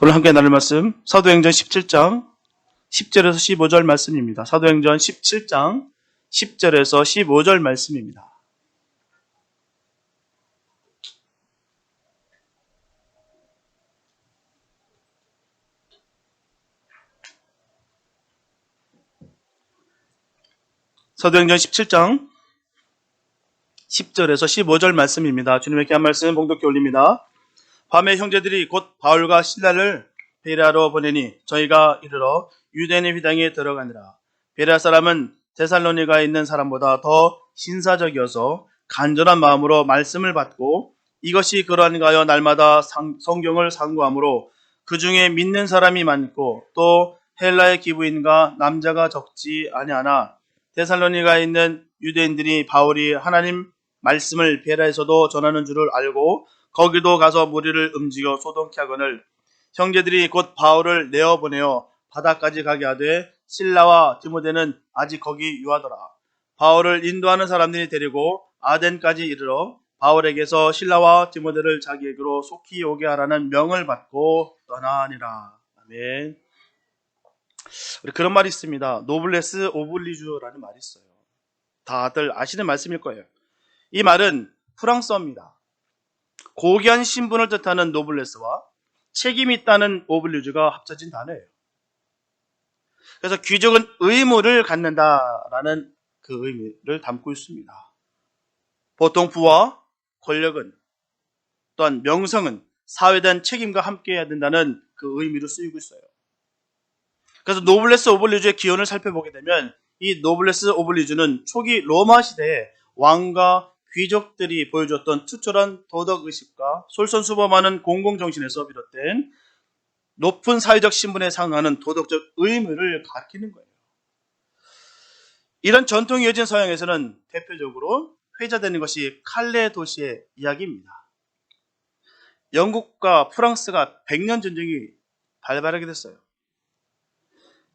오늘 함께 나눌 말씀 사도행전 17장 10절에서 15절 말씀입니다. 사도행전 17장 10절에서 15절 말씀입니다. 사도행전 17장 10절에서 15절 말씀입니다. 주님의 귀한 말씀 봉독해 올립니다. 밤에 형제들이 곧 바울과 실라를 베레아로 보내니 저희가 이르러 유대인의 회당에 들어가니라. 베레아 사람은 데살로니가에 있는 사람보다 더 신사적이어서 간절한 마음으로 말씀을 받고 이것이 그러한가 하여 날마다 성경을 상고하므로 그 중에 믿는 사람이 많고 또 헬라의 기부인과 남자가 적지 아니하나 데살로니가에 있는 유대인들이 바울이 하나님 말씀을 베레아에서도 전하는 줄을 알고 거기도 가서 무리를 움직여 소동케 하거늘 형제들이 곧 바울을 내어보내어 바다까지 가게 하되 실라와 디모데는 아직 거기 유하더라. 바울을 인도하는 사람들이 데리고 아덴까지 이르러 바울에게서 실라와 디모데를 자기에게로 속히 오게 하라는 명을 받고 떠나니라. 아멘. 우리 그런 말이 있습니다. 노블레스 오블리주라는 말이 있어요. 다들 아시는 말씀일 거예요. 이 말은 프랑스어입니다. 고귀한 신분을 뜻하는 노블레스와 책임이 있다는 오블리주가 합쳐진 단어예요. 그래서 귀족은 의무를 갖는다라는 그 의미를 담고 있습니다. 보통 부와 권력은 또한 명성은 사회에 대한 책임과 함께 해야 된다는 그 의미로 쓰이고 있어요. 그래서 노블레스 오블리주의 기원을 살펴보게 되면 이 노블레스 오블리주는 초기 로마 시대에 왕과 귀족들이 보여줬던 투철한 도덕의식과 솔선수범하는 공공정신에서 비롯된 높은 사회적 신분에 상응하는 도덕적 의무를 가리키는 거예요. 이런 전통이 이어진 서양에서는 대표적으로 회자되는 것이 칼레 도시의 이야기입니다. 영국과 프랑스가 100년 전쟁이 발발하게 됐어요.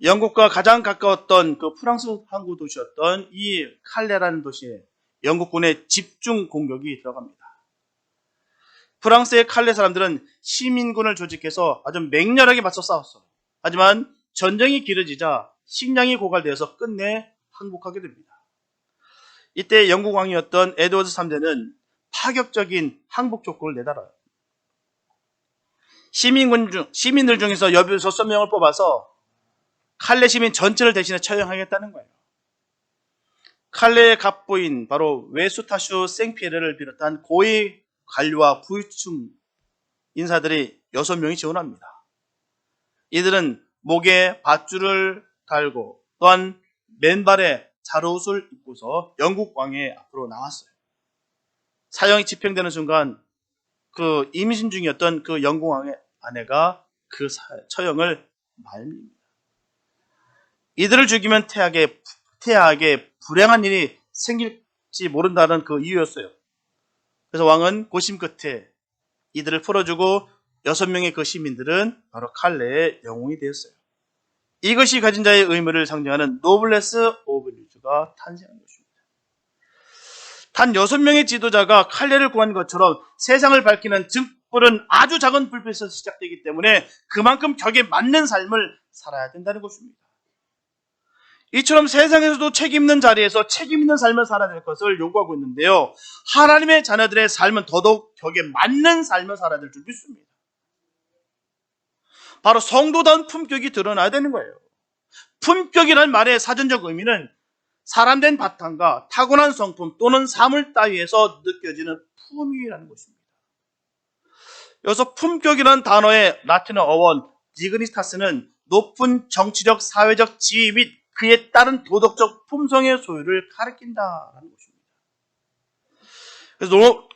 영국과 가장 가까웠던 그 프랑스 항구 도시였던 이 칼레라는 도시에 영국군의 집중 공격이 들어갑니다. 프랑스의 칼레 사람들은 시민군을 조직해서 아주 맹렬하게 맞서 싸웠어요. 하지만 전쟁이 길어지자 식량이 고갈되어서 끝내 항복하게 됩니다. 이때 영국 왕이었던 에드워드 3세는 파격적인 항복 조건을 내달아요. 시민들 중에서 16명을 뽑아서 칼레 시민 전체를 대신해 처형하겠다는 거예요. 칼레의 갑부인 바로 외수타슈 생피에르를 비롯한 고위 관료와 부유층 인사들이 6명이 지원합니다. 이들은 목에 밧줄을 달고 또한 맨발에 자루옷을 입고서 영국 왕의 앞으로 나왔어요. 사형이 집행되는 순간 그 임신 중이었던 그 영국 왕의 아내가 그 처형을 말립니다. 이들을 죽이면 태아에게 불행한 일이 생길지 모른다는 그 이유였어요. 그래서 왕은 고심 끝에 이들을 풀어주고 6명의 그 시민들은 바로 칼레의 영웅이 되었어요. 이것이 가진 자의 의무를 상징하는 노블레스 오블리주가 탄생한 것입니다. 단 6명의 지도자가 칼레를 구한 것처럼 세상을 밝히는 등불은 아주 작은 불빛에서 시작되기 때문에 그만큼 격에 맞는 삶을 살아야 된다는 것입니다. 이처럼 세상에서도 책임 있는 자리에서 책임 있는 삶을 살아야 될 것을 요구하고 있는데요. 하나님의 자녀들의 삶은 더더욱 격에 맞는 삶을 살아야 될 줄 믿습니다. 바로 성도다운 품격이 드러나야 되는 거예요. 품격이라는 말의 사전적 의미는 사람된 바탕과 타고난 성품 또는 사물 따위에서 느껴지는 품위라는 것입니다. 여기서 품격이라는 단어의 라틴어 어원 디그니타스는 높은 정치적, 사회적 지위 및 그에 따른 도덕적 품성의 소유를 가리킨다는 것입니다. 그래서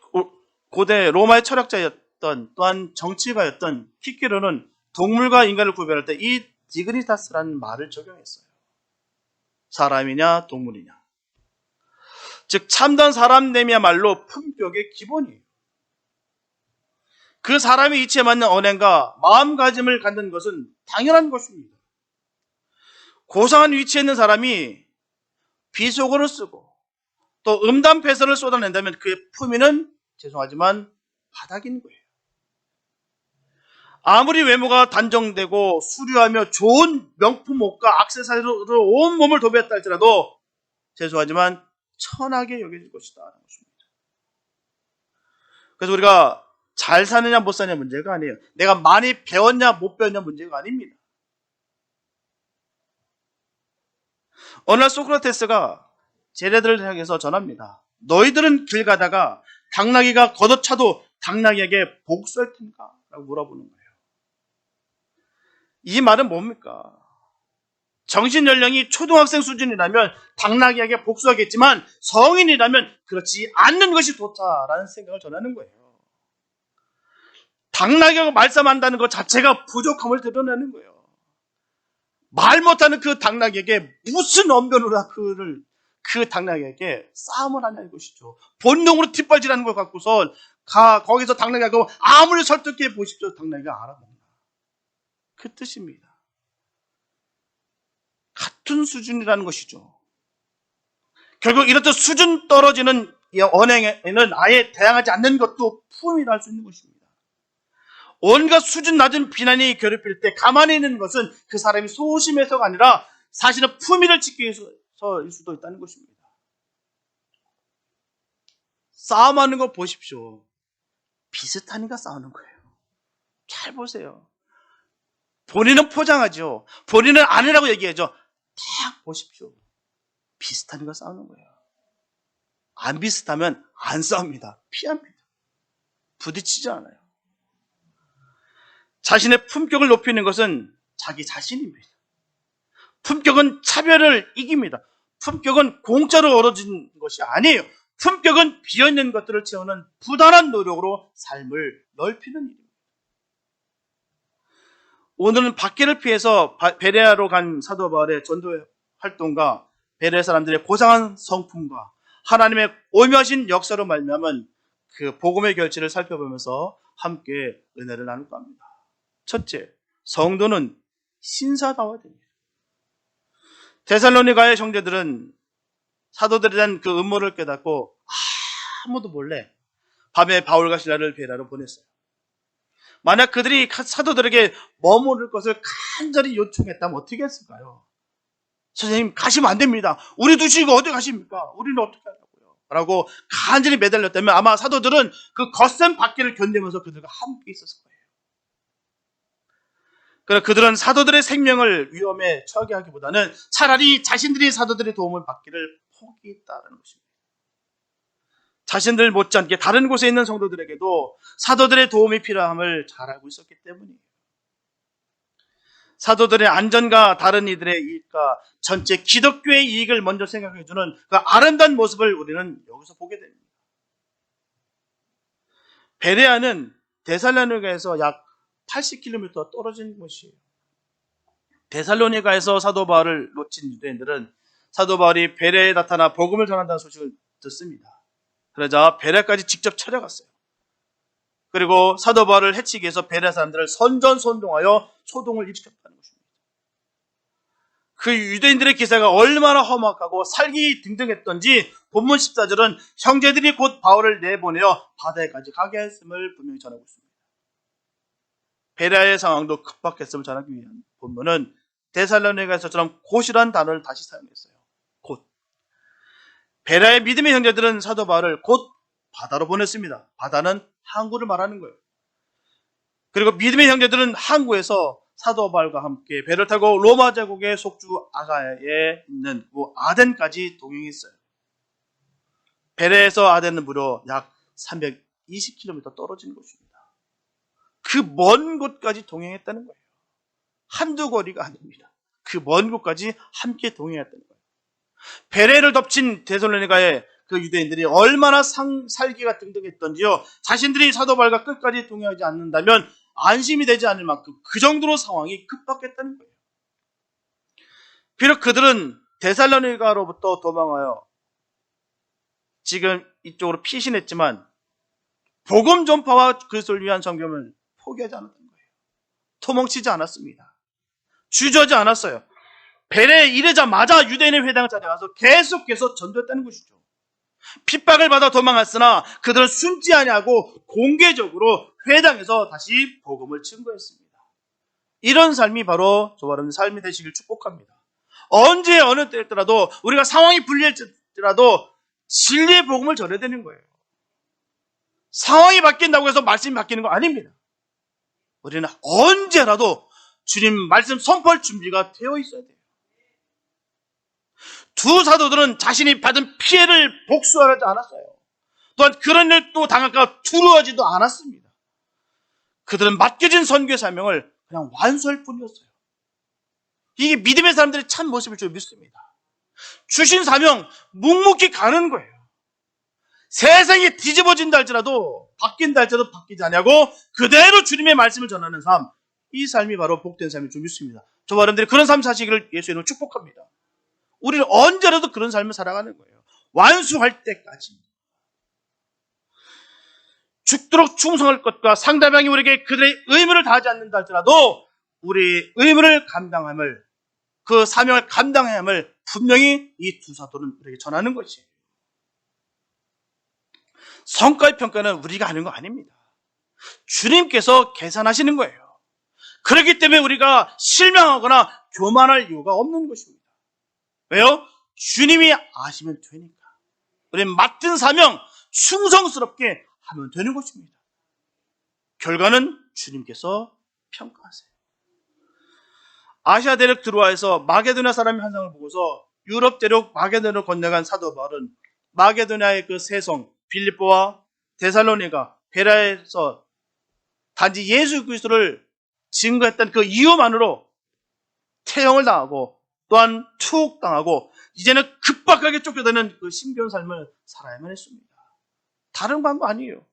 고대 로마의 철학자였던 또한 정치가였던 키케로는 동물과 인간을 구별할 때 이 디그니타스라는 말을 적용했어요. 사람이냐 동물이냐. 즉 참된 사람됨이야말로 품격의 기본이에요. 그 사람의 이치에 맞는 언행과 마음가짐을 갖는 것은 당연한 것입니다. 고상한 위치에 있는 사람이 비속어를 쓰고 또 음담패설을 쏟아낸다면 그의 품위는 죄송하지만 바닥인 거예요. 아무리 외모가 단정되고 수려하며 좋은 명품 옷과 액세서리로 온 몸을 도배했다 할지라도 죄송하지만 천하게 여겨질 것이다 라는 것입니다. 그래서 우리가 잘 사느냐 못 사느냐 문제가 아니에요. 내가 많이 배웠냐 못 배웠냐 문제가 아닙니다. 어느 날 소크라테스가 제자들을 향해서 전합니다. 너희들은 길 가다가 당나귀가 걷어차도 당나귀에게 복수할 텐가? 라고 물어보는 거예요. 이 말은 뭡니까? 정신연령이 초등학생 수준이라면 당나귀에게 복수하겠지만 성인이라면 그렇지 않는 것이 좋다라는 생각을 전하는 거예요. 당나귀가 말싸움한다는 것 자체가 부족함을 드러내는 거예요. 말 못하는 그 당나귀에게 무슨 언변으로 그 당나귀에게 싸움을 하냐는 것이죠. 본능으로 뒷발질하는 걸 갖고서 거기서 당나귀하고 아무리 설득해 보십시오. 당나귀가 알아먹나. 그 뜻입니다. 같은 수준이라는 것이죠. 결국 이렇듯 수준 떨어지는 언행에는 아예 대항하지 않는 것도 품이라 할 수 있는 것입니다. 온갖 수준 낮은 비난이 괴롭힐 때 가만히 있는 것은 그 사람이 소심해서가 아니라 사실은 품위를 지키기 위해서일 수도 있다는 것입니다. 싸움하는 거 보십시오. 비슷하니까 싸우는 거예요. 잘 보세요. 본인은 포장하죠. 본인은 아니라고 얘기하죠. 딱 보십시오. 비슷하니까 싸우는 거예요. 안 비슷하면 안 싸웁니다. 피합니다. 부딪히지 않아요. 자신의 품격을 높이는 것은 자기 자신입니다. 품격은 차별을 이깁니다. 품격은 공짜로 얻어진 것이 아니에요. 품격은 비어있는 것들을 채우는 부단한 노력으로 삶을 넓히는 일입니다. 오늘은 박해를 피해서 베레아로 간 사도 바울의 전도 활동과 베레아 사람들의 고상한 성품과 하나님의 오묘하신 역사로 말미암은 그 복음의 결실을 살펴보면서 함께 은혜를 나눌까 합니다. 첫째, 성도는 신사다워야 됩니다. 데살로니가의 형제들은 사도들에 대한 그 음모를 깨닫고 아무도 몰래 밤에 바울과 실라를 베레아로 보냈어요. 만약 그들이 사도들에게 머무를 것을 간절히 요청했다면 어떻게 했을까요? 선생님 가시면 안 됩니다. 우리 두시고 어디 가십니까? 우리는 어떻게 하냐고요? 라고 간절히 매달렸다면 아마 사도들은 그 거센 박해를 견디면서 그들과 함께 있었을 거예요. 그러나 그들은 사도들의 생명을 위험에 처하게 하기보다는 차라리 자신들이 사도들의 도움을 받기를 포기했다는 것입니다. 자신들 못지않게 다른 곳에 있는 성도들에게도 사도들의 도움이 필요함을 잘 알고 있었기 때문이에요. 사도들의 안전과 다른 이들의 이익과 전체 기독교의 이익을 먼저 생각해주는 그 아름다운 모습을 우리는 여기서 보게 됩니다. 베레아는 데살로니가에서 약 80km 떨어진 곳이에요. 데살로니가에서 사도 바울을 놓친 유대인들은 사도 바울이 베레아에 나타나 복음을 전한다는 소식을 듣습니다. 그러자 베레아까지 직접 찾아갔어요. 그리고 사도 바울을 해치기 위해서 베레아 사람들을 선전선동하여 소동을 일으켰다는 것입니다. 그 유대인들의 기세가 얼마나 험악하고 살기 등등했던지 본문 14절은 형제들이 곧 바울을 내보내어 바다에까지 가게 했음을 분명히 전하고 있습니다. 베레아의 상황도 급박했음을 전하기 위한 본문은 데살로니가에서처럼 곧이라는 단어를 다시 사용했어요. 곧. 베레아의 믿음의 형제들은 사도 바울을 곧 바다로 보냈습니다. 바다는 항구를 말하는 거예요. 그리고 믿음의 형제들은 항구에서 사도 바울과 함께 배를 타고 로마 제국의 속주 아가야에 있는 아덴까지 동행했어요. 베레아에서 아덴은 무려 약 320km 떨어진 곳입니다. 그 먼 곳까지 동행했다는 거예요. 한두 거리가 아닙니다. 그 먼 곳까지 함께 동행했다는 거예요. 베레아를 덮친 데살로니가의 그 유대인들이 얼마나 살기가 등등했던지요. 자신들이 사도 바울과 끝까지 동행하지 않는다면 안심이 되지 않을 만큼 그 정도로 상황이 급박했다는 거예요. 비록 그들은 데살로니가로부터 도망하여 지금 이쪽으로 피신했지만 복음 전파와 그리스도를 위한 선교를 포기하지 않았던 거예요. 도망치지 않았습니다. 주저하지 않았어요. 베레에 이르자마자 유대인의 회당을 찾아가서 계속해서 전도했다는 것이죠. 핍박을 받아 도망했으나 그들은 숨지 아니하고 공개적으로 회당에서 다시 복음을 증거했습니다. 이런 삶이 바로 저와 여러분의 삶이 되시길 축복합니다. 언제 어느 때더라도 우리가 상황이 불리할지라도 진리의 복음을 전해야 되는 거예요. 상황이 바뀐다고 해서 말씀이 바뀌는 거 아닙니다. 우리는 언제라도 주님 말씀 선포할 준비가 되어 있어야 돼요. 두 사도들은 자신이 받은 피해를 복수하지 않았어요. 또한 그런 일 또 당할까 두려워하지도 않았습니다. 그들은 맡겨진 선교의 사명을 그냥 완수할 뿐이었어요. 이게 믿음의 사람들의 참 모습을 좀 믿습니다. 주신 사명 묵묵히 가는 거예요. 세상이 뒤집어진다 할지라도 바뀐다 할지라도 바뀌지 않냐고 그대로 주님의 말씀을 전하는 삶, 이 삶이 바로 복된 삶인 줄 믿습니다. 저와 여러분들이 그런 삶 사시기를 예수의 이름으로 축복합니다. 우리는 언제라도 그런 삶을 살아가는 거예요. 완수할 때까지. 죽도록 충성할 것과 상대방이 우리에게 그들의 의무를 다하지 않는다 할지라도 우리의 의무를 감당함을, 그 사명을 감당해야 함을 분명히 이 두 사도는 우리에게 전하는 것이에요. 성과의 평가는 우리가 하는 거 아닙니다. 주님께서 계산하시는 거예요. 그렇기 때문에 우리가 실망하거나 교만할 이유가 없는 것입니다. 왜요? 주님이 아시면 되니까. 우리는 맡은 사명 충성스럽게 하면 되는 것입니다. 결과는 주님께서 평가하세요. 아시아 대륙 들어와서 마게도냐 사람의 환상을 보고서 유럽 대륙 마게도냐로 건너간 사도 바울은 마게도냐의 그 세성 빌립보와 데살로니가 베라에서 단지 예수 그리스도를 증거했던 그 이유만으로 태형을 당하고 또한 투옥당하고 이제는 급박하게 쫓겨다니는 그 신비한 삶을 살아야만 했습니다. 다른 방법 아니에요.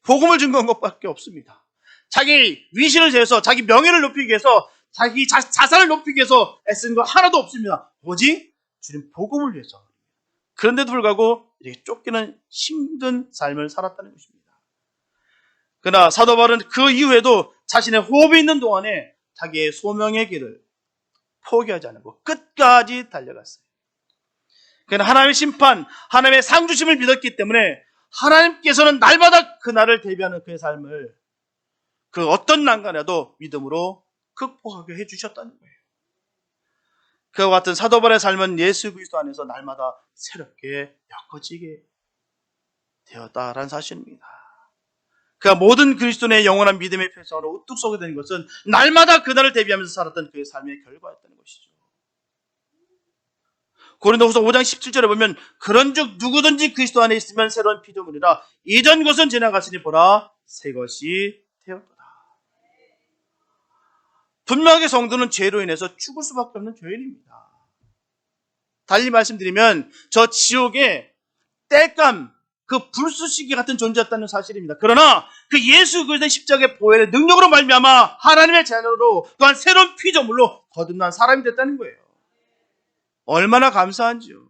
복음을 증거한 것밖에 없습니다. 자기 위신을 세워서 자기 명예를 높이기 위해서 자기 자산을 높이기 위해서 애쓴 거 하나도 없습니다. 오직 주님 복음을 위해서. 그런데도 불구하고 이렇게 쫓기는 힘든 삶을 살았다는 것입니다. 그러나 사도 바울은 그 이후에도 자신의 호흡이 있는 동안에 자기의 소명의 길을 포기하지 않고 끝까지 달려갔어요. 그는 하나님의 심판, 하나님의 상주심을 믿었기 때문에 하나님께서는 날마다 그날을 대비하는 그의 삶을 그 어떤 난간에도 믿음으로 극복하게 해주셨다는 거예요. 그와 같은 사도 바울의 삶은 예수 그리스도 안에서 날마다 새롭게 엮어지게 되었다라는 사실입니다. 그가 모든 그리스도인의 영원한 믿음의 표상으로 우뚝 서게 된 것은 날마다 그날을 대비하면서 살았던 그의 삶의 결과였다는 것이죠. 고린도후서 5장 17절에 보면 그런즉 누구든지 그리스도 안에 있으면 새로운 피조물이라 이전 것은 지나갔으니 보라 새 것이 되었도다. 분명하게 성도는 죄로 인해서 죽을 수밖에 없는 죄인입니다. 달리 말씀드리면 저 지옥에 땔감, 그 불쏘시개 같은 존재였다는 사실입니다. 그러나 그 예수 그리스도의 십자가의 보혈의 능력으로 말미암아 하나님의 자녀로 또한 새로운 피조물로 거듭난 사람이 됐다는 거예요. 얼마나 감사한지요.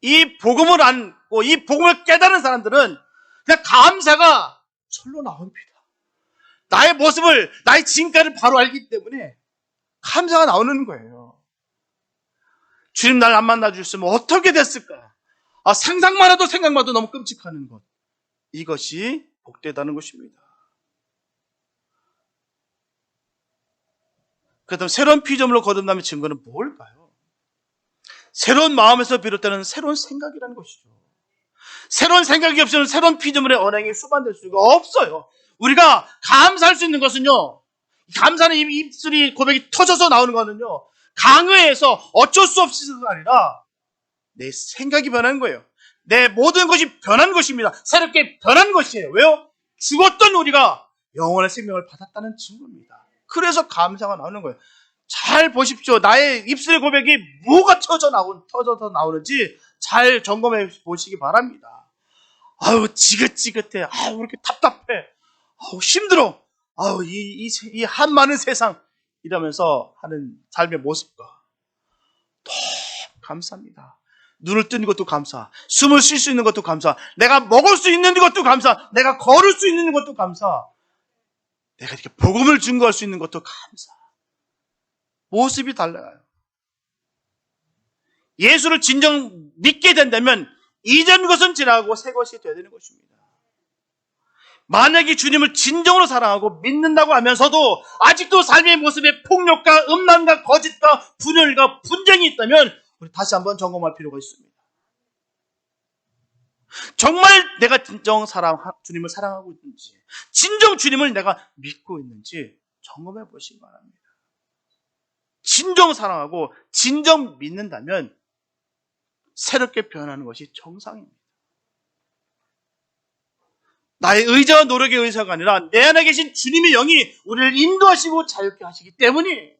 이 복음을 안고 이 복음을 깨달은 사람들은 그냥 감사가 절로 나옵니다. 나의 모습을, 나의 진가를 바로 알기 때문에 감사가 나오는 거예요. 주님 날 안 만나주셨으면 어떻게 됐을까? 상상만 해도 생각만 해도 너무 끔찍한 것. 이것이 복되다는 것입니다. 그렇다면 새로운 피조물로 거듭남의 증거는 뭘까요? 새로운 마음에서 비롯되는 새로운 생각이라는 것이죠. 새로운 생각이 없이는 새로운 피조물의 언행이 수반될 수가 없어요. 우리가 감사할 수 있는 것은요, 감사는 입술이 고백이 터져서 나오는 거는요, 강의에서 어쩔 수 없이가 아니라 내 생각이 변한 거예요. 내 모든 것이 변한 것입니다. 새롭게 변한 것이에요. 왜요? 죽었던 우리가 영원의 생명을 받았다는 증거입니다. 그래서 감사가 나오는 거예요. 잘 보십시오. 나의 입술의 고백이 뭐가 터져서 나오는지 잘 점검해 보시기 바랍니다. 아우, 지긋지긋해. 아우, 이렇게 답답해. 아우, 힘들어. 아우, 이 한많은 세상. 이러면서 하는 삶의 모습과 너무 감사합니다. 눈을 뜨는 것도 감사. 숨을 쉴 수 있는 것도 감사. 내가 먹을 수 있는 것도 감사. 내가 걸을 수 있는 것도 감사. 내가 이렇게 복음을 증거할 수 있는 것도 감사. 모습이 달라요. 예수를 진정 믿게 된다면 이전 것은 지나가고 새 것이 되야 되는 것입니다. 만약에 주님을 진정으로 사랑하고 믿는다고 하면서도 아직도 삶의 모습에 폭력과 음란과 거짓과 분열과 분쟁이 있다면 우리 다시 한번 점검할 필요가 있습니다. 정말 내가 주님을 사랑하고 있는지, 진정 주님을 내가 믿고 있는지 점검해 보시기 바랍니다. 진정 사랑하고 진정 믿는다면 새롭게 변하는 것이 정상입니다. 나의 의지와 노력의 의사가 아니라 내 안에 계신 주님의 영이 우리를 인도하시고 자유케 하시기 때문에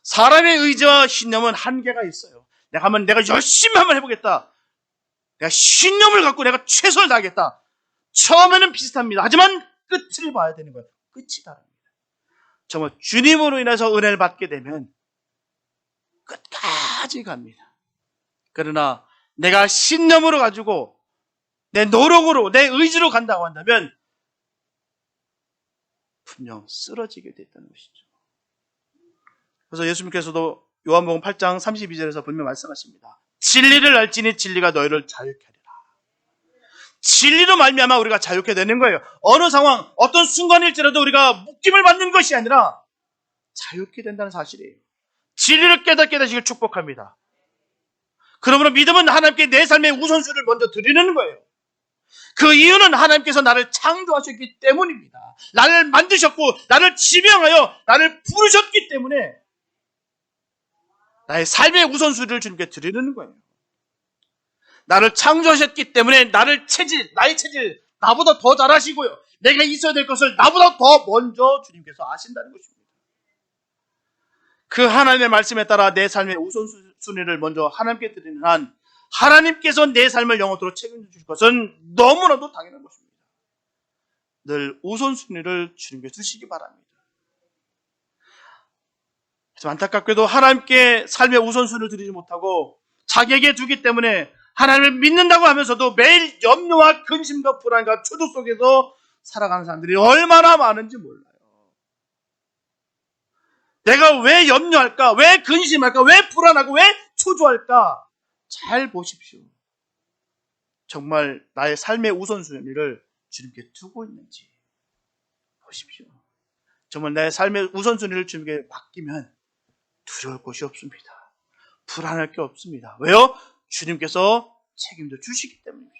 사람의 의지와 신념은 한계가 있어요. 내가 열심히 한번 해보겠다. 내가 신념을 갖고 내가 최선을 다하겠다. 처음에는 비슷합니다. 하지만 끝을 봐야 되는 거예요. 끝이 다릅니다. 정말 주님으로 인해서 은혜를 받게 되면 끝까지 갑니다. 그러나 내가 신념으로 가지고 내 노력으로 내 의지로 간다고 한다면 분명 쓰러지게 됐다는 것이죠. 그래서 예수님께서도 요한복음 8장 32절에서 분명 말씀하십니다. 진리를 알지니 진리가 너희를 자유케 하리라. 진리로 말미암아 우리가 자유케 되는 거예요. 어느 상황, 어떤 순간일지라도 우리가 묶임을 받는 것이 아니라 자유케 된다는 사실이에요. 진리를 깨닫게 되시길 축복합니다. 그러므로 믿음은 하나님께 내 삶의 우선순위를 먼저 드리는 거예요. 그 이유는 하나님께서 나를 창조하셨기 때문입니다. 나를 만드셨고 나를 지명하여 나를 부르셨기 때문에 나의 삶의 우선순위를 주님께 드리는 거예요. 나를 창조하셨기 때문에 나의 체질, 나보다 더 잘하시고요. 내가 있어야 될 것을 나보다 더 먼저 주님께서 아신다는 것입니다. 그 하나님의 말씀에 따라 내 삶의 우선순위를 먼저 하나님께 드리는 한 하나님께서 내 삶을 영원토록 책임져 주실 것은 너무나도 당연한 것입니다. 늘 우선순위를 주님께 주시기 바랍니다. 그래서 안타깝게도 하나님께 삶의 우선순위를 드리지 못하고 자기에게 두기 때문에 하나님을 믿는다고 하면서도 매일 염려와 근심과 불안과 초조 속에서 살아가는 사람들이 얼마나 많은지 몰라요. 내가 왜 염려할까? 왜 근심할까? 왜 불안하고 왜 초조할까? 잘 보십시오. 정말 나의 삶의 우선순위를 주님께 두고 있는지 보십시오. 정말 나의 삶의 우선순위를 주님께 맡기면 두려울 것이 없습니다. 불안할 게 없습니다. 왜요? 주님께서 책임져 주시기 때문이죠.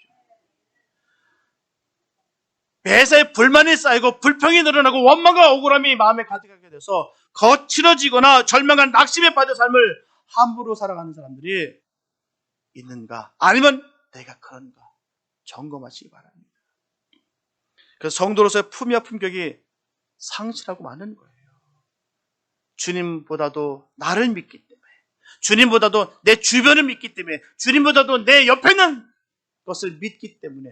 매사에 불만이 쌓이고 불평이 늘어나고 원망과 억울함이 마음에 가득하게 돼서 거칠어지거나 절망한 낙심에 빠져 삶을 함부로 살아가는 사람들이 있는가? 아니면 내가 그런가? 점검하시기 바랍니다. 그래서 성도로서의 품위와 품격이 상실하고 마는 거예요. 주님보다도 나를 믿기 때문에, 주님보다도 내 주변을 믿기 때문에, 주님보다도 내 옆에 있는 것을 믿기 때문에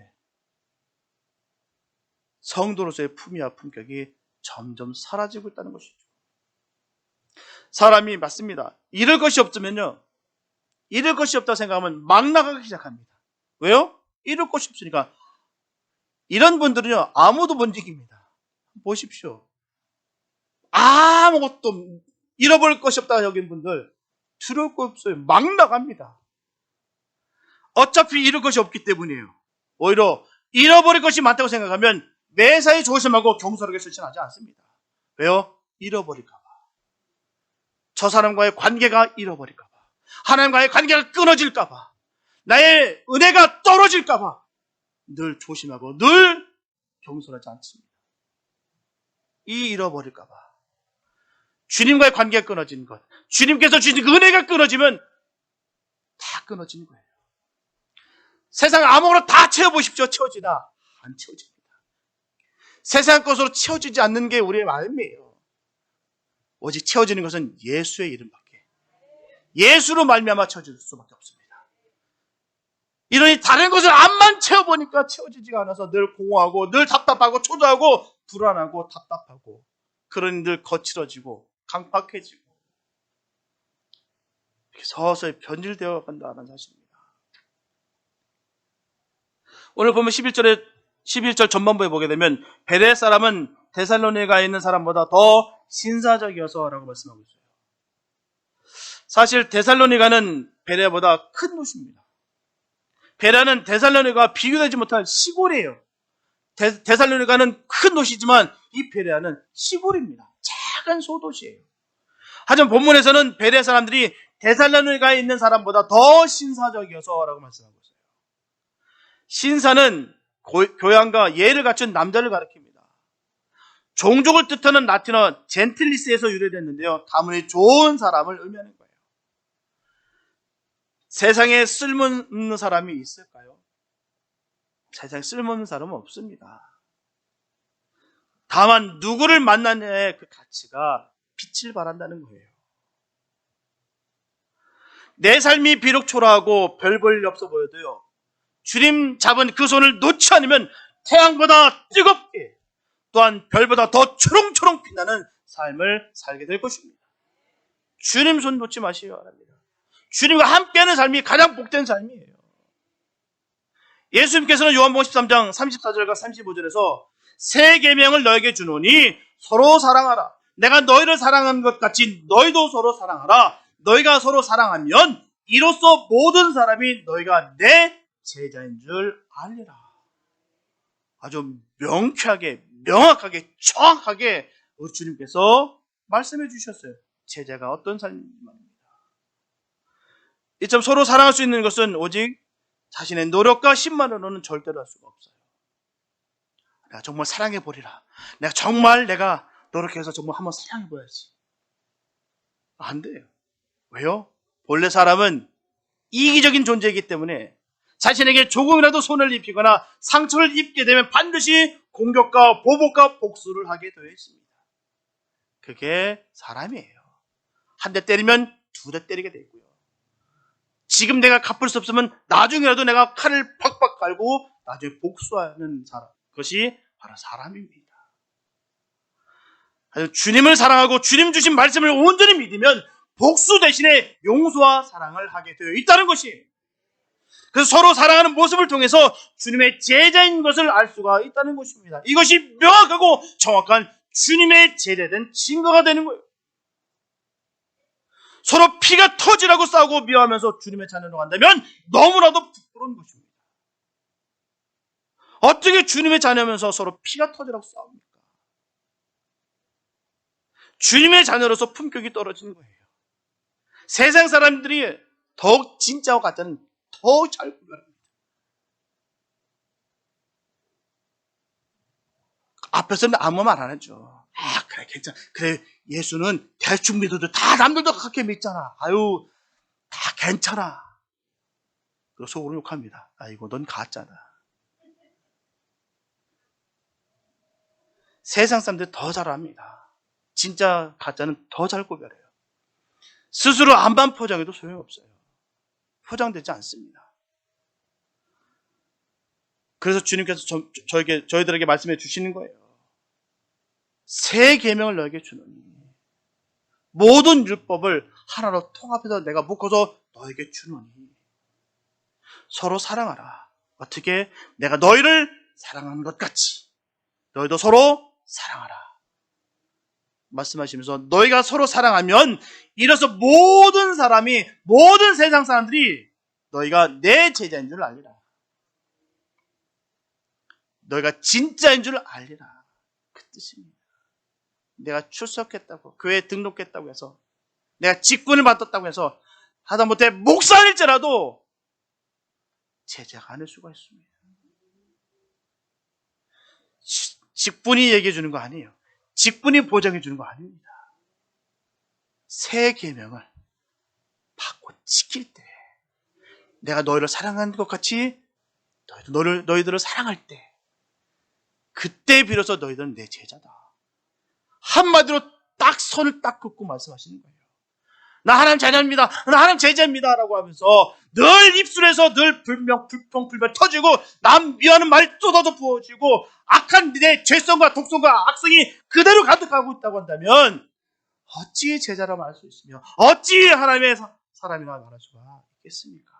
성도로서의 품위와 품격이 점점 사라지고 있다는 것이죠. 사람이 맞습니다. 잃을 것이 없으면요, 잃을 것이 없다고 생각하면 막 나가기 시작합니다. 왜요? 잃을 것이 없으니까. 이런 분들은요, 아무도 못 이깁니다. 보십시오. 아무것도 잃어버릴 것이 없다고 여긴 분들 두려울 거 없어요. 막 나갑니다. 어차피 잃을 것이 없기 때문이에요. 오히려 잃어버릴 것이 많다고 생각하면 매사에 조심하고 겸손하게 실천하지 않습니다. 왜요? 잃어버릴까 봐. 저 사람과의 관계가 잃어버릴까 봐. 하나님과의 관계가 끊어질까 봐. 나의 은혜가 떨어질까 봐. 늘 조심하고 늘 겸손하지 않습니다. 잃어버릴까 봐. 주님과의 관계가 끊어지는 것, 주님께서 주신 그 은혜가 끊어지면 다 끊어지는 거예요. 세상 아무거나 다 채워보십시오. 채워지나? 안 채워집니다. 세상 것으로 채워지지 않는 게 우리의 마음이에요. 오직 채워지는 것은 예수의 이름밖에, 예수로 말미암아 채워질 수밖에 없습니다. 이러니 다른 것을 암만 채워보니까 채워지지가 않아서 늘 공허하고 늘 답답하고 초조하고 불안하고 답답하고, 그러니 늘 거칠어지고 강팍해지고 이렇게 서서히 변질되어 간다는 사실입니다. 오늘 보면 11절 전반부에 보게 되면 베레 사람은 데살로니가에 있는 사람보다 더 신사적이어서 라고 말씀하고 있어요. 사실 데살로니가는 베레보다 큰 도시입니다. 베레는 데살로니가와 비교되지 못할 시골이에요. 데살로니가는 큰 도시지만 이 베레아는 시골입니다. 작은 소도시예요. 하지만 본문에서는 베레아 사람들이 데살로니가에 있는 사람보다 더 신사적이어서라고 말씀하고 있어요. 신사는 교양과 예를 갖춘 남자를 가리킵니다. 종족을 뜻하는 라틴어 젠틀리스에서 유래됐는데요. 가문이 좋은 사람을 의미하는 거예요. 세상에 쓸모없는 사람이 있을까요? 세상에 쓸모없는 사람은 없습니다. 다만 누구를 만나냐의 그 가치가 빛을 발한다는 거예요. 내 삶이 비록 초라하고 별 볼 일 없어 보여도요, 주님 잡은 그 손을 놓지 않으면 태양보다 뜨겁게, 또한 별보다 더 초롱초롱 빛나는 삶을 살게 될 것입니다. 주님 손 놓지 마시기 바랍니다. 주님과 함께하는 삶이 가장 복된 삶이에요. 예수님께서는 요한복음 13장 34절과 35절에서 새 계명을 너에게 주노니 서로 사랑하라. 내가 너희를 사랑한 것 같이 너희도 서로 사랑하라. 너희가 서로 사랑하면 이로써 모든 사람이 너희가 내 제자인 줄 알리라. 아주 명쾌하게, 명확하게, 정확하게 우리 주님께서 말씀해 주셨어요. 제자가 어떤 삶입니다. 이처럼 서로 사랑할 수 있는 것은 오직 자신의 노력과 힘만으로는 절대로 할 수가 없어요. 내가 정말 사랑해 보리라. 내가 노력해서 정말 한번 사랑해 보야지. 안 돼요. 왜요? 본래 사람은 이기적인 존재이기 때문에 자신에게 조금이라도 손을 입히거나 상처를 입게 되면 반드시 공격과 보복과 복수를 하게 되어 있습니다. 그게 사람이에요. 한 대 때리면 두 대 때리게 되고요. 지금 내가 갚을 수 없으면 나중에라도 내가 칼을 팍팍 갈고 나중에 복수하는 사람. 그것이 바로 사람입니다. 주님을 사랑하고 주님 주신 말씀을 온전히 믿으면 복수 대신에 용서와 사랑을 하게 되어 있다는 것이, 그래서 서로 사랑하는 모습을 통해서 주님의 제자인 것을 알 수가 있다는 것입니다. 이것이 명확하고 정확한 주님의 제자된 증거가 되는 거예요. 서로 피가 터지라고 싸우고 미워하면서 주님의 자녀로 간다면 너무나도 부끄러운 것입니다. 어떻게 주님의 자녀면서 서로 피가 터지라고 싸웁니까? 주님의 자녀로서 품격이 떨어지는 거예요. 세상 사람들이 더욱 진짜와 가짜는 더 잘 구별합니다. 앞에서는 아무 말 안 하죠. 그래, 괜찮아. 그래, 예수는 대충 믿어도 다 남들도 그렇게 믿잖아. 아유, 다 괜찮아. 그리고 속으로 욕합니다. 아이고, 넌 가짜다. 세상 사람들이 더 잘합니다. 진짜 가짜는 더 잘 구별해요. 스스로 안만 포장해도 소용없어요. 포장되지 않습니다. 그래서 주님께서 저희들에게 말씀해 주시는 거예요. 새 계명을 너에게 주노니 모든 율법을 하나로 통합해서 내가 묶어서 너에게 주노니 서로 사랑하라. 어떻게? 내가 너희를 사랑하는 것 같이 너희도 서로 사랑하라. 말씀하시면서 너희가 서로 사랑하면 이로써 모든 세상 사람들이 너희가 내 제자인 줄 알리라. 너희가 진짜인 줄 알리라. 그 뜻입니다. 내가 출석했다고, 교회에 등록했다고 해서, 내가 직분을 받았다고 해서 하다못해 목사일지라도 제자가 아닐 수가 있습니다. 직분이 얘기해 주는 거 아니에요. 직분이 보장해 주는 거 아닙니다. 새 계명을 받고 지킬 때, 내가 너희를 사랑하는 것 같이 너희들을 사랑할 때, 그때 비로소 너희들은 내 제자다. 한마디로 딱 선을 딱 긋고 말씀하시는 거예요. 나 하나님 자녀입니다. 나 하나님 제자입니다. 라고 하면서 늘 입술에서 늘 불평 터지고 남 미워하는 말이 쏟아져 부어지고 악한 내 죄성과 독성과 악성이 그대로 가득하고 있다고 한다면 어찌 제자라 말할 수 있으며 어찌 하나님의 사람이라 말할 수가 있겠습니까?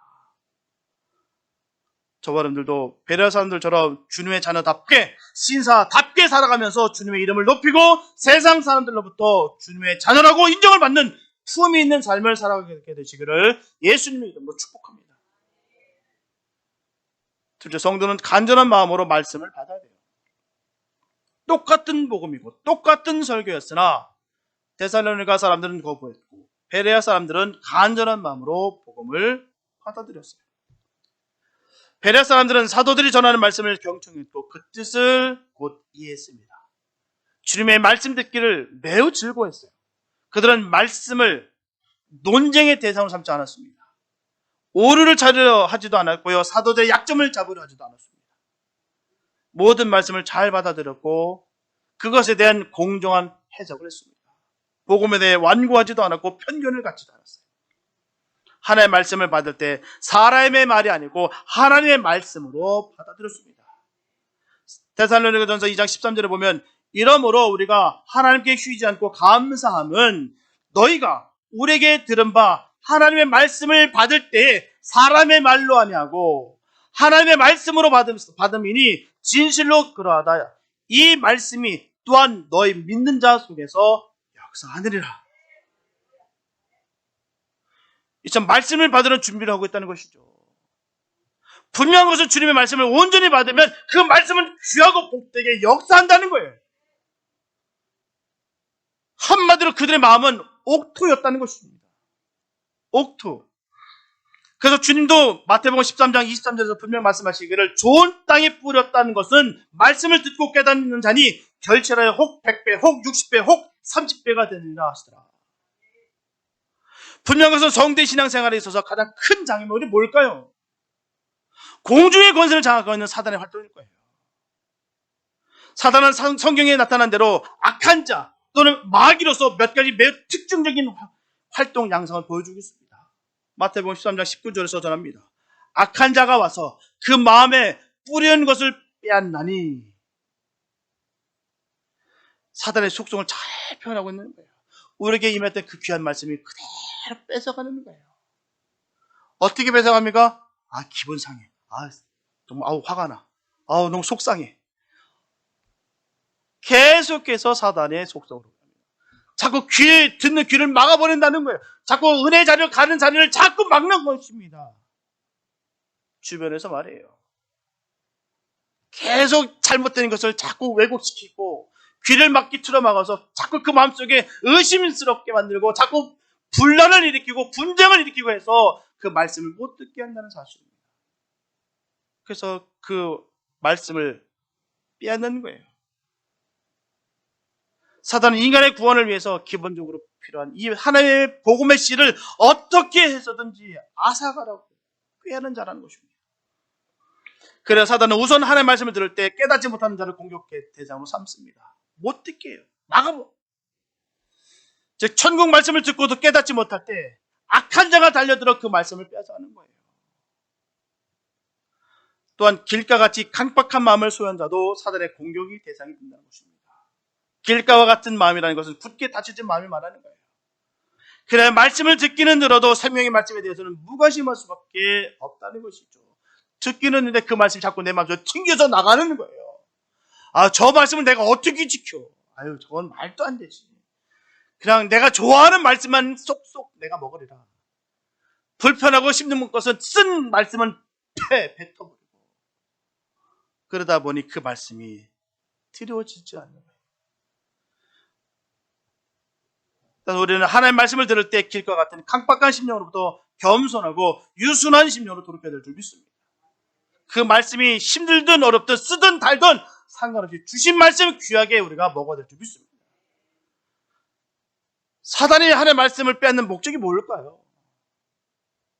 저와 여러분들도 베레아 사람들처럼 주님의 자녀답게 신사답게 살아가면서 주님의 이름을 높이고 세상 사람들로부터 주님의 자녀라고 인정을 받는 품이 있는 삶을 살아가게 되시기를 예수님의 이름으로 축복합니다. 둘째, 성도는 간절한 마음으로 말씀을 받아야 돼요. 똑같은 복음이고 똑같은 설교였으나 데살로니가 사람들은 거부했고 베레아 사람들은 간절한 마음으로 복음을 받아들였어요. 베레아 사람들은 사도들이 전하는 말씀을 경청했고 그 뜻을 곧 이해했습니다. 주님의 말씀 듣기를 매우 즐거워했어요. 그들은 말씀을 논쟁의 대상으로 삼지 않았습니다. 오류를 찾으려 하지도 않았고요. 사도들의 약점을 잡으려 하지도 않았습니다. 모든 말씀을 잘 받아들였고 그것에 대한 공정한 해석을 했습니다. 복음에 대해 완고하지도 않았고 편견을 갖지도 않았어요. 하나님의 말씀을 받을 때 사람의 말이 아니고 하나님의 말씀으로 받아들였습니다. 데살로니가전서 2장 13절에 보면 이러므로 우리가 하나님께 쉬지 않고 감사함은 너희가 우리에게 들은 바 하나님의 말씀을 받을 때 사람의 말로 아니하고 하나님의 말씀으로 받음이니 진실로 그러하다. 이 말씀이 또한 너희 믿는 자 속에서 역사하느니라. 이제 말씀을 받으러 준비를 하고 있다는 것이죠. 분명한 것은 주님의 말씀을 온전히 받으면 그 말씀은 귀하고 복되게 역사한다는 거예요. 한마디로 그들의 마음은 옥토였다는 것입니다. 옥토. 그래서 주님도 마태복음 13장 23절에서 분명 말씀하시기를 좋은 땅에 뿌렸다는 것은 말씀을 듣고 깨닫는 자니 결실하여 혹 100배, 혹 60배, 혹 30배가 되느니라 하시더라. 분명한 것은 성대 신앙생활에 있어서 가장 큰 장애물이 뭘까요? 공중의 권세를 장악하고 있는 사단의 활동일 거예요. 사단은 성경에 나타난 대로 악한 자 또는 마귀로서 몇 가지 매우 특징적인 활동 양상을 보여주고 있습니다. 마태복음 13장 19절에서 전합니다. 악한 자가 와서 그 마음에 뿌리는 것을 빼앗나니 사단의 속성을 잘 표현하고 있는 거예요. 우리에게 임했던 그 귀한 말씀이 그대로 뺏어가는 거예요. 어떻게 뺏어갑니까? 기분 상해. 정말 화가 나. 너무 속상해. 계속해서 사단의 속성으로 자꾸 듣는 귀를 막아버린다는 거예요. 자꾸 은혜 자리를 가는 자리를 자꾸 막는 것입니다. 주변에서 말이에요. 계속 잘못된 것을 자꾸 왜곡시키고 귀를 막기 틀어막아서 자꾸 그 마음속에 의심스럽게 만들고 자꾸 분란을 일으키고 분쟁을 일으키고 해서 그 말씀을 못 듣게 한다는 사실입니다. 그래서 그 말씀을 빼앗는 거예요. 사단은 인간의 구원을 위해서 기본적으로 필요한 이 하나님의 복음의 씨를 어떻게 해서든지 앗아가라고 꾀하는 자라는 것입니다. 그래서 사단은 우선 하나님의 말씀을 들을 때 깨닫지 못하는 자를 공격의 대상으로 삼습니다. 못 듣게 해요. 막아버. 즉 천국 말씀을 듣고도 깨닫지 못할 때 악한 자가 달려들어 그 말씀을 빼앗아가는 거예요. 또한 길가 같이 강박한 마음을 소유한 자도 사단의 공격이 대상이 된다는 것입니다. 길가와 같은 마음이라는 것은 굳게 닫혀진 마음을 말하는 거예요. 그래 말씀을 듣기는 들어도 생명의 말씀에 대해서는 무관심할 수밖에 없다는 것이죠. 듣기는 했는데 그 말씀이 자꾸 내 마음속에 튕겨져 나가는 거예요. 저 말씀을 내가 어떻게 지켜? 저건 말도 안 되지. 그냥 내가 좋아하는 말씀만 쏙쏙 내가 먹으리라. 불편하고 힘든 것은 쓴 말씀은 뱉어버리고 그러다 보니 그 말씀이 드리워지지 않는 거예요. 우리는 하나님의 말씀을 들을 때 길과 같은 강박한 심령으로부터 겸손하고 유순한 심령으로 돌이켜야 될 줄 믿습니다. 그 말씀이 힘들든 어렵든 쓰든 달든 상관없이 주신 말씀 귀하게 우리가 먹어야 될 줄 믿습니다. 사단이 하나님의 말씀을 빼앗는 목적이 뭘까요?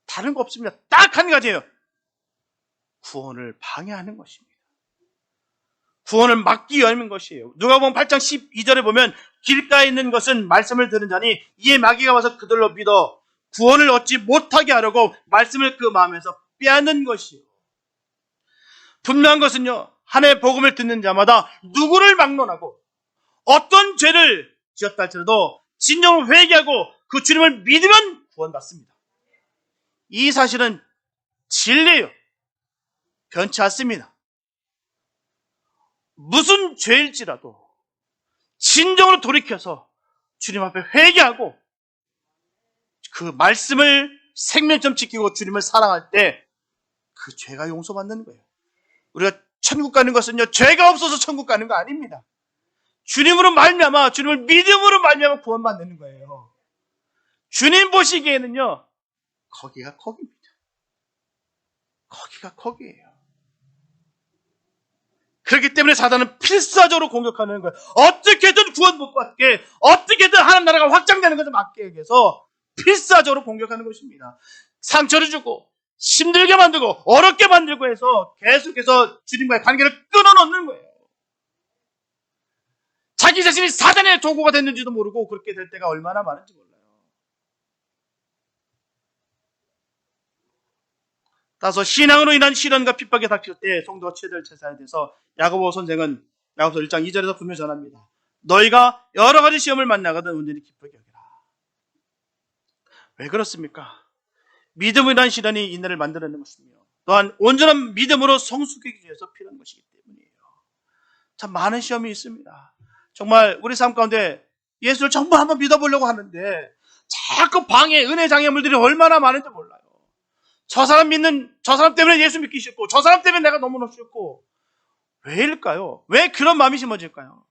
다른 거 없습니다. 딱 한 가지예요. 구원을 방해하는 것입니다. 구원을 막기 위함인 것이에요. 누가복음 8장 12절에 보면 길가에 있는 것은 말씀을 들은 자니 이에 마귀가 와서 그들로 믿어 구원을 얻지 못하게 하려고 말씀을 그 마음에서 빼앗는 것이에요. 분명한 것은요. 하나님의 복음을 듣는 자마다 누구를 막론하고 어떤 죄를 지었다 할지라도 진정으로 회개하고 그 주님을 믿으면 구원받습니다. 이 사실은 진리예요. 변치 않습니다. 무슨 죄일지라도 진정으로 돌이켜서 주님 앞에 회개하고 그 말씀을 생명처럼 지키고 주님을 사랑할 때 그 죄가 용서받는 거예요. 우리가 천국 가는 것은요 죄가 없어서 천국 가는 거 아닙니다. 주님으로 말미암아, 주님을 믿음으로 말미암아 구원받는 거예요. 주님 보시기에는요, 거기가 거기입니다. 거기가 거기예요. 그렇기 때문에 사단은 필사적으로 공격하는 거예요. 어떻게든 구원 못 받게, 어떻게든 하나님 나라가 확장되는 것을 막기 위해서 필사적으로 공격하는 것입니다. 상처를 주고 힘들게 만들고 어렵게 만들고 해서 계속해서 주님과의 관계를 끊어놓는 거예요. 자기 자신이 사단의 도구가 됐는지도 모르고 그렇게 될 때가 얼마나 많은지 몰라요. 따라서 신앙으로 인한 시련과 핍박에 닥칠 때 성도가 최대를 제사에 대해서 야고보 선생은 야고보서 1장 2절에서 분명히 전합니다. 너희가 여러 가지 시험을 만나거든 온전히 기쁘게 여기라. 왜 그렇습니까? 믿음으로 인한 시련이 인내를 만들어내는 것이며 또한 온전한 믿음으로 성숙하기 위해서 필요한 것이기 때문이에요. 참 많은 시험이 있습니다. 정말 우리 삶 가운데 예수를 정말 한번 믿어보려고 하는데 자꾸 방해, 은혜 장애물들이 얼마나 많은지 몰라요. 저 사람 때문에 예수 믿기 싫고 저 사람 때문에 내가 너무너무 싫고 왜일까요? 왜 그런 마음이 심어질까요?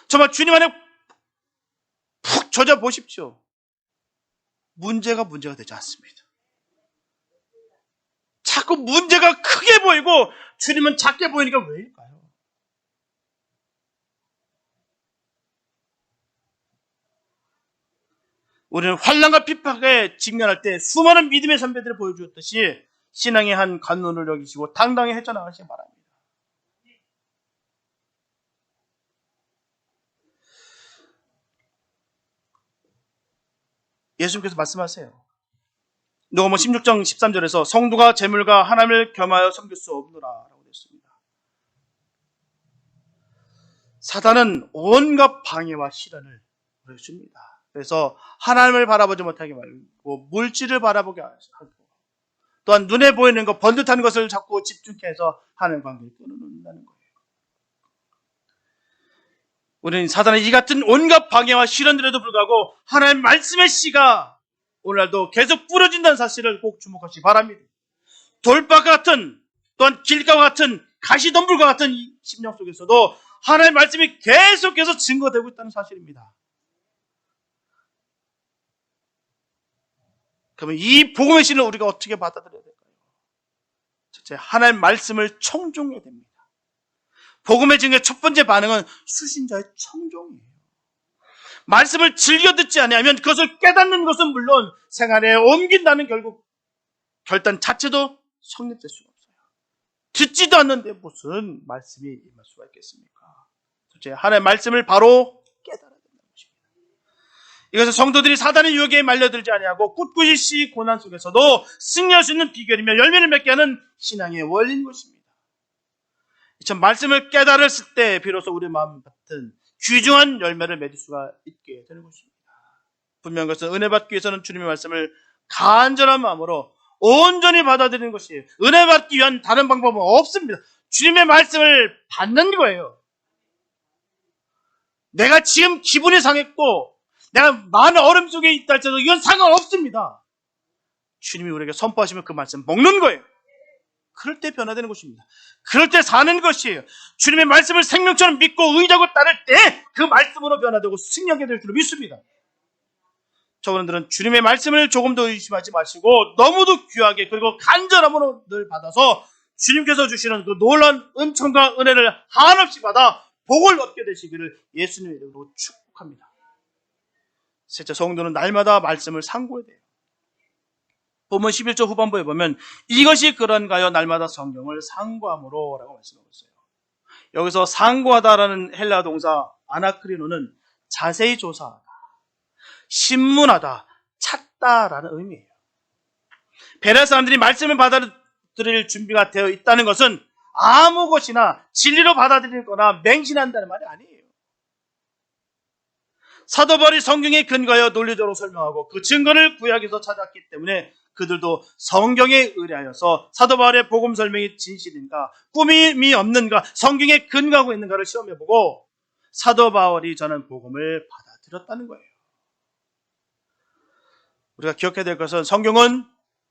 정말 주님 안에 푹 젖어 보십시오. 문제가 되지 않습니다. 자꾸 문제가 크게 보이고 주님은 작게 보이니까 왜일까요? 우리는 환난과 핍박에 직면할 때 수많은 믿음의 선배들을 보여주었듯이 신앙의 한 관문을 여기시고 당당히 헤쳐나가시기 바랍니다. 예수님께서 말씀하세요. 누가복음 16장 13절에서 성도가 재물과 하나님을 겸하여 섬길 수 없노라 라고 했습니다. 사단은 온갖 방해와 시련을 보여줍니다. 그래서 하나님을 바라보지 못하게 말고 물질을 바라보게 하고 또한 눈에 보이는 것, 번듯한 것을 자꾸 집중해서 하나님 관계를 끊어놓는다는 거예요. 우리는 사단의 이 같은 온갖 방해와 시련들에도 불구하고 하나님의 말씀의 씨가 오늘날도 계속 뿌려진다는 사실을 꼭 주목하시기 바랍니다. 돌박 같은 또한 길가와 같은 가시덤불과 같은 이 심령 속에서도 하나님의 말씀이 계속해서 증거되고 있다는 사실입니다. 그러면 이 복음의 신을 우리가 어떻게 받아들여야 될까요? 첫째, 하나님의 말씀을 청종해야 됩니다. 복음의 증거의 첫 번째 반응은 수신자의 청종이에요. 말씀을 즐겨 듣지 아니하면 그것을 깨닫는 것은 물론 생활에 옮긴다는 결단 자체도 성립될 수가 없어요. 듣지도 않는데 무슨 말씀이 임할 수가 있겠습니까? 첫째, 하나님의 말씀을 바로 깨달아야 된다는 것입니다. 이것은 성도들이 사단의 유혹에 말려들지 아니하고 꿋꿋이 고난 속에서도 승리할 수 있는 비결이며 열매를 맺게 하는 신앙의 원리인 것입니다. 참 말씀을 깨달았을 때 비로소 우리 마음 같은 귀중한 열매를 맺을 수가 있게 되는 것입니다. 분명한 것은 은혜 받기 위해서는 주님의 말씀을 간절한 마음으로 온전히 받아들이는 것이에요. 은혜 받기 위한 다른 방법은 없습니다. 주님의 말씀을 받는 거예요. 내가 지금 기분이 상했고 내가 많은 어려움 속에 있다 할지라도 이건 상관없습니다. 주님이 우리에게 선포하시면 그 말씀 먹는 거예요. 그럴 때 변화되는 것입니다. 그럴 때 사는 것이에요. 주님의 말씀을 생명처럼 믿고 의지하고 따를 때 그 말씀으로 변화되고 승리하게 될 줄 믿습니다. 저분들은 주님의 말씀을 조금도 의심하지 마시고 너무도 귀하게 그리고 간절함으로 늘 받아서 주님께서 주시는 그 놀라운 은총과 은혜를 한없이 받아 복을 얻게 되시기를 예수님의 이름으로 축복합니다. 셋째, 성도는 날마다 말씀을 상고해야 돼요. 본문 11절 후반부에 보면 이것이 그런가요? 날마다 성경을 상고함으로 라고 말씀하고 있어요. 여기서 상고하다라는 헬라 동사 아나크리노는 자세히 조사하다, 신문하다, 찾다라는 의미예요. 베레아 사람들이 말씀을 받아들일 준비가 되어 있다는 것은 아무 것이나 진리로 받아들일 거나 맹신한다는 말이 아니에요. 사도 바울이 성경에 근거하여 논리적으로 설명하고 그 증거를 구약에서 찾았기 때문에 그들도 성경에 의뢰하여서 사도 바울의 복음 설명이 진실인가, 꾸밈이 없는가, 성경에 근거하고 있는가를 시험해보고 사도 바울이 전한 복음을 받아들였다는 거예요. 우리가 기억해야 될 것은 성경은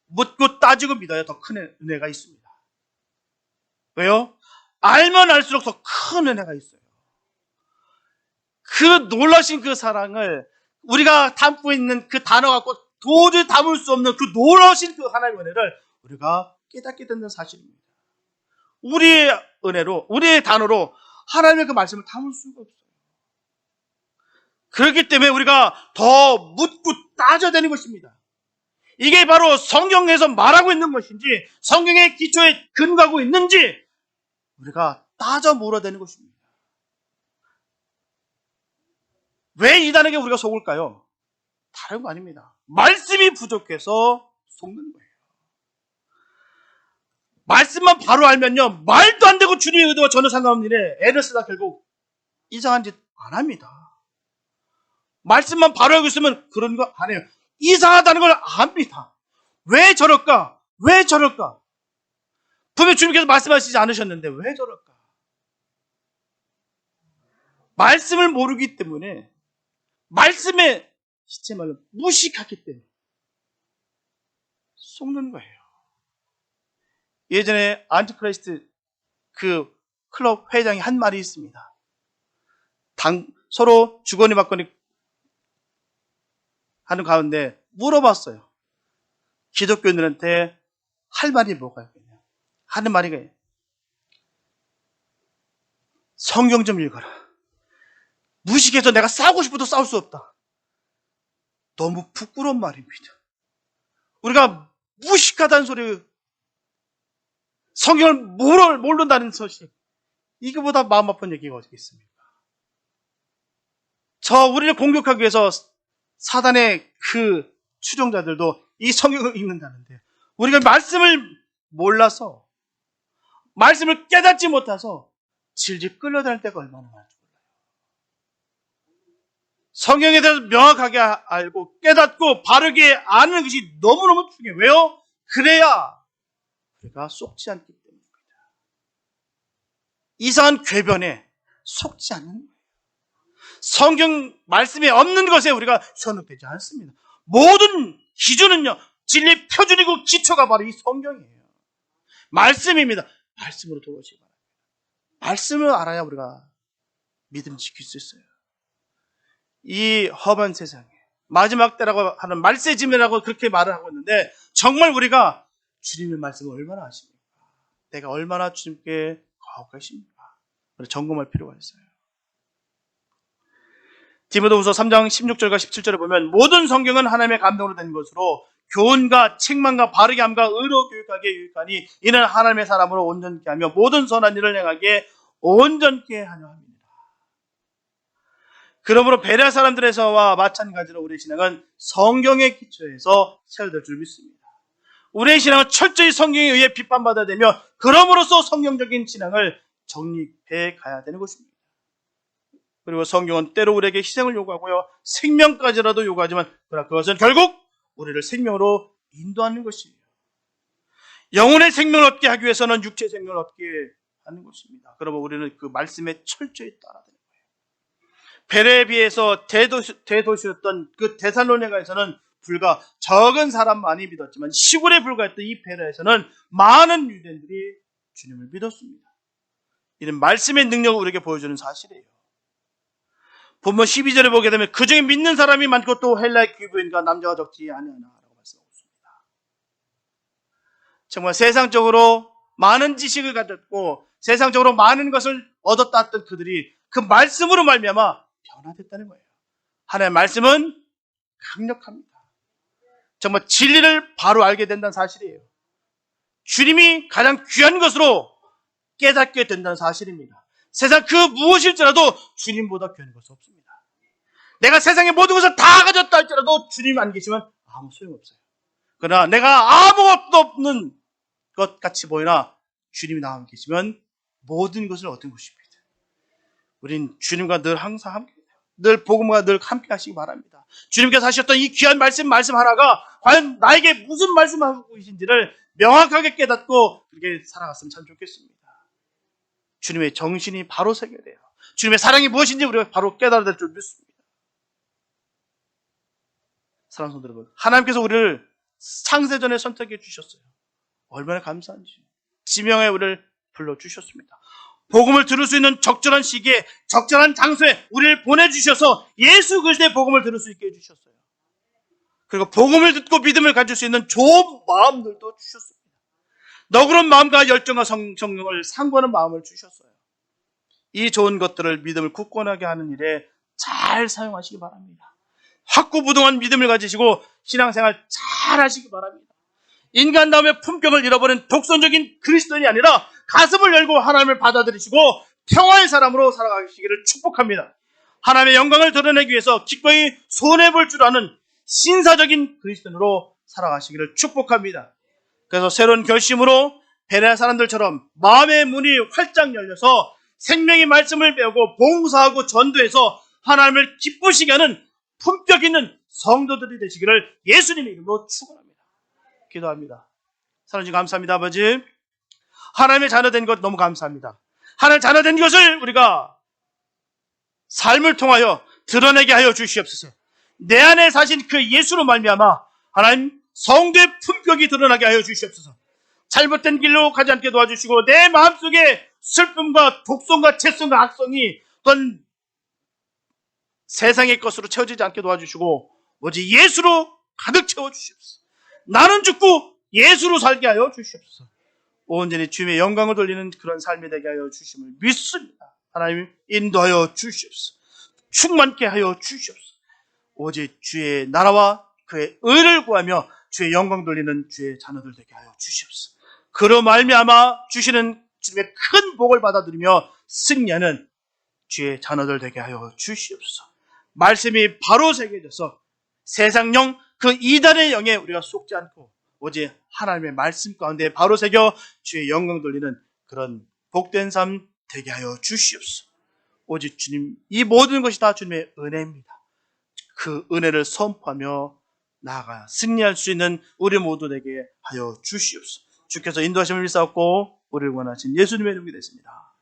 묻고 따지고 믿어야 더 큰 은혜가 있습니다. 왜요? 알면 알수록 더 큰 은혜가 있어요. 그 놀라신 그 사랑을 우리가 담고 있는 그 단어 갖고 도저히 담을 수 없는 그 놀라신 그 하나님의 은혜를 우리가 깨닫게 된다는 사실입니다. 우리의 은혜로, 우리의 단어로 하나님의 그 말씀을 담을 수가 없어요. 그렇기 때문에 우리가 더 묻고 따져야 되는 것입니다. 이게 바로 성경에서 말하고 있는 것인지, 성경의 기초에 근거하고 있는지 우리가 따져 물어야 되는 것입니다. 왜 이단에게 우리가 속을까요? 다른 거 아닙니다. 말씀이 부족해서 속는 거예요. 말씀만 바로 알면요, 말도 안 되고 주님의 의도와 전혀 상관없는 일에 애를 쓰다 결국 이상한 짓 안 합니다. 말씀만 바로 알고 있으면 그런 거 안 해요. 이상하다는 걸 압니다. 왜 저럴까? 왜 저럴까? 분명 주님께서 말씀하시지 않으셨는데 왜 저럴까? 말씀을 모르기 때문에, 말씀의 시체말로 무식하기 때문에 속는 거예요. 예전에 안티크라이스트 그 클럽 회장이 한 말이 있습니다. 서로 주거니 받거니 하는 가운데 물어봤어요. 기독교인들한테 할 말이 뭐가 있겠냐? 하는 말이 뭐예요? 성경 좀 읽어라. 무식해서 내가 싸우고 싶어도 싸울 수 없다. 너무 부끄러운 말입니다. 우리가 무식하다는 소리, 성경을 모른다는 소식, 이거보다 마음 아픈 얘기가 어디 있습니까? 우리를 공격하기 위해서 사단의 그 추종자들도 이 성경을 읽는다는데, 우리가 말씀을 몰라서, 말씀을 깨닫지 못해서 질질 끌려다닐 때가 얼마나 많은지 몰라요. 성경에 대해서 명확하게 알고 깨닫고 바르게 아는 것이 너무너무 중요해요. 왜요? 그래야 우리가 속지 않기 때문입니다. 이상한 궤변에 속지 않는 거예요. 성경 말씀에 없는 것에 우리가 현혹되지 않습니다. 모든 기준은요, 진리 표준이고 기초가 바로 이 성경이에요. 말씀입니다. 말씀으로 돌아오시기 바랍니다. 말씀을 알아야 우리가 믿음 지킬 수 있어요. 이 험한 세상에 마지막 때라고 하는 말세짐이라고 그렇게 말을 하고 있는데, 정말 우리가 주님의 말씀을 얼마나 아십니까? 내가 얼마나 주님께 거룩하십니까? 우리 점검할 필요가 있어요. 디모데후서 3장 16절과 17절에 보면, 모든 성경은 하나님의 감동으로 된 것으로 교훈과 책망과 바르게 함과 의로 교육하기에 유익하니 이는 하나님의 사람으로 온전케 하며 모든 선한 일을 행하기에 온전케 하려 합니다. 그러므로 베레아 사람들에서와 마찬가지로 우리의 신앙은 성경의 기초에서 세워질 줄 믿습니다. 우리의 신앙은 철저히 성경에 의해 비판받아야 되며, 그럼으로써 성경적인 신앙을 정립해 가야 되는 것입니다. 그리고 성경은 때로 우리에게 희생을 요구하고요, 생명까지라도 요구하지만, 그러나 그것은 결국 우리를 생명으로 인도하는 것이에요. 영혼의 생명을 얻게 하기 위해서는 육체의 생명을 얻게 하는 것입니다. 그러면 우리는 그 말씀에 철저히 따라야 되는 거예요. 베레에 비해서 대도시였던 그 데살로니가에서는 불과 적은 사람만이 믿었지만, 시골에 불과했던 이 베레에서는 많은 유대인들이 주님을 믿었습니다. 이는 말씀의 능력을 우리에게 보여주는 사실이에요. 본문 12절에 보게 되면 그 중에 믿는 사람이 많고 또 헬라의 귀부인과 남자가 적지 아니하나라고 말씀하고 있습니다. 정말 세상적으로 많은 지식을 가졌고 세상적으로 많은 것을 얻었다 했던 그들이 그 말씀으로 말미암아 변화됐다는 거예요. 하나님의 말씀은 강력합니다. 정말 진리를 바로 알게 된다는 사실이에요. 주님이 가장 귀한 것으로 깨닫게 된다는 사실입니다. 세상 그 무엇일지라도 주님보다 귀한 것은 없습니다. 내가 세상의 모든 것을 다 가졌다 할지라도 주님 안 계시면 아무 소용없어요. 그러나 내가 아무것도 없는 것 같이 보이나 주님이 나와 계시면 모든 것을 얻은 것입니다. 우린 주님과 늘 항상 함께, 늘 복음과 늘 함께 하시기 바랍니다. 주님께서 하셨던 이 귀한 말씀 하나가 과연 나에게 무슨 말씀하고 계신지를 명확하게 깨닫고 그렇게 살아갔으면 참 좋겠습니다. 주님의 정신이 바로 새겨야 돼요. 주님의 사랑이 무엇인지 우리가 바로 깨달아야 될 줄 믿습니다. 사랑하는 성도 여러분, 하나님께서 우리를 창세전에 선택해 주셨어요. 얼마나 감사한지. 지명에 우리를 불러주셨습니다. 복음을 들을 수 있는 적절한 시기에 적절한 장소에 우리를 보내주셔서 예수 그리스도의 복음을 들을 수 있게 해주셨어요. 그리고 복음을 듣고 믿음을 가질 수 있는 좋은 마음들도 주셨습니다. 너그러운 마음과 열정과 성령을 상고하는 마음을 주셨어요. 이 좋은 것들을 믿음을 굳건하게 하는 일에 잘 사용하시기 바랍니다. 확고부동한 믿음을 가지시고 신앙생활 잘 하시기 바랍니다. 인간다움의 품격을 잃어버린 독선적인 그리스도인이 아니라 가슴을 열고 하나님을 받아들이시고 평화의 사람으로 살아가시기를 축복합니다. 하나님의 영광을 드러내기 위해서 기꺼이 손해볼 줄 아는 신사적인 그리스도인으로 살아가시기를 축복합니다. 그래서 새로운 결심으로 베레아 사람들처럼 마음의 문이 활짝 열려서 생명의 말씀을 배우고 봉사하고 전도해서 하나님을 기쁘시게 하는 품격 있는 성도들이 되시기를 예수님의 이름으로 축원합니다. 기도합니다. 하나님 감사합니다. 아버지, 하나님의 자녀된 것 너무 감사합니다. 하나님의 자녀된 것을 우리가 삶을 통하여 드러내게 하여 주시옵소서. 내 안에 사신 그 예수로 말미암아 하나님 성도의 품격이 드러나게 하여 주시옵소서. 잘못된 길로 가지 않게 도와주시고 내 마음속에 슬픔과 독성과 채성과 악성이 또한 세상의 것으로 채워지지 않게 도와주시고 오직 예수로 가득 채워주시옵소서. 나는 죽고 예수로 살게 하여 주시옵소서. 온전히 주님의 영광을 돌리는 그런 삶이 되게 하여 주심을 믿습니다. 하나님 인도하여 주시옵소서. 충만케 하여 주시옵소서. 오직 주의 나라와 그의 의를 구하며 주의 영광 돌리는 주의 자녀들 되게 하여 주시옵소서. 그로 말미암아 주시는 주님의 큰 복을 받아들이며 승리하는 주의 자녀들 되게 하여 주시옵소서. 말씀이 바로 새겨져서 세상 영, 그 이단의 영에 우리가 속지 않고 오직 하나님의 말씀 가운데 바로 새겨 주의 영광 돌리는 그런 복된 삶 되게 하여 주시옵소서. 오직 주님, 이 모든 것이 다 주님의 은혜입니다. 그 은혜를 선포하며 나아가 승리할 수 있는 우리 모두 되게 하여 주시옵소서. 주께서 인도하심을 믿사옵고 우리를 원하신 예수님의 이름이 됐습니다.